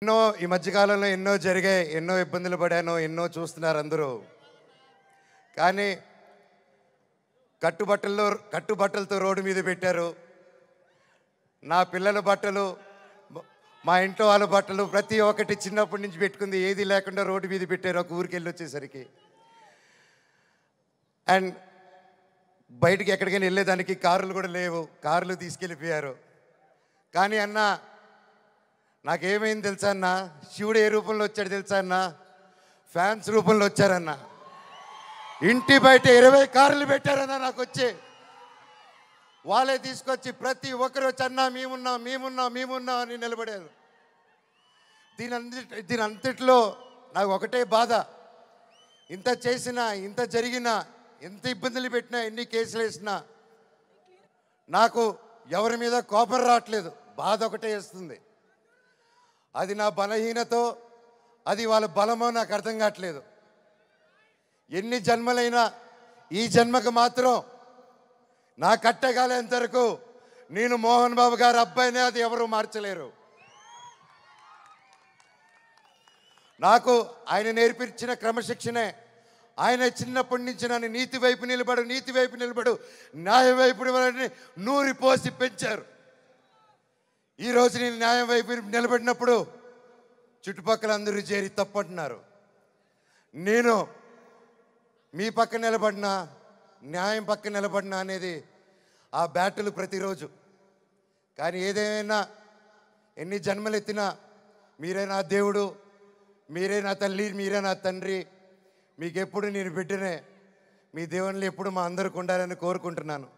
ఎన్నో ఈ మధ్యకాలంలో ఎన్నో జరిగాయి, ఎన్నో ఇబ్బందులు పడాను, ఎన్నో చూస్తున్నారు అందరూ. కానీ కట్టుబట్టలతో రోడ్డు మీద పెట్టారు. నా పిల్లల బట్టలు, మా ఇంట్లో వాళ్ళ బట్టలు ప్రతి ఒక్కటి చిన్నప్పటి నుంచి పెట్టుకుంది ఏది లేకుండా రోడ్డు మీద పెట్టారు ఒక ఊరికి వెళ్ళి వచ్చేసరికి. అండ్ బయటికి ఎక్కడికైనా వెళ్ళేదానికి కార్లు కూడా లేవు, కార్లు తీసుకెళ్ళిపోయారు. కానీ అన్న నాకేమైంది తెలుసా అన్న, శివుడు ఏ రూపంలో వచ్చాడు తెలుసా అన్న, ఫ్యాన్స్ రూపంలో వచ్చారన్న. ఇంటి బయట 20 కార్లు పెట్టారన్న నాకు వచ్చి. వాళ్ళే తీసుకొచ్చి ప్రతి ఒక్కరు వచ్చి అన్న మేమున్నాం అని నిలబడారు. దీని అంతట్లో నాకు ఒకటే బాధ, ఇంత చేసినా, ఇంత జరిగినా, ఎంత ఇబ్బందులు పెట్టినా, ఎన్ని కేసులు వేసినా నాకు ఎవరి మీద కోపం రావట్లేదు, బాధ ఒకటే వేస్తుంది. అది నా బలహీనతో, అది వాళ్ళ బలమో నాకు అర్థం కావట్లేదు. ఎన్ని జన్మలైనా ఈ జన్మకు మాత్రం నా కట్టగాలేంత వరకు నేను మోహన్ బాబు గారి అబ్బాయినే, అది ఎవరు మార్చలేరు. నాకు ఆయన నేర్పించిన క్రమశిక్షణే, ఆయన చిన్నప్పటి నుంచి నన్ను నీతి వైపు నిలబడు, న్యాయం వైపు నూరి పోసి పెంచారు. ఈరోజు నేను న్యాయం వైపు నిలబడినప్పుడు చుట్టుపక్కల అందరూ చేరి తప్పంటున్నారు. నేను మీ పక్క నిలబడినా, న్యాయం పక్క నిలబడినా అనేది ఆ బ్యాటిల్ ప్రతిరోజు. కానీ ఏదేమైనా, ఎన్ని జన్మలు ఎత్తినా మీరే నా దేవుడు, మీరే నా తల్లి, మీరే నా తండ్రి. మీకు ఎప్పుడు నేను బిడ్డనే. మీ దేవుళ్ళు ఎప్పుడు మా అందరికి ఉండాలని కోరుకుంటున్నాను.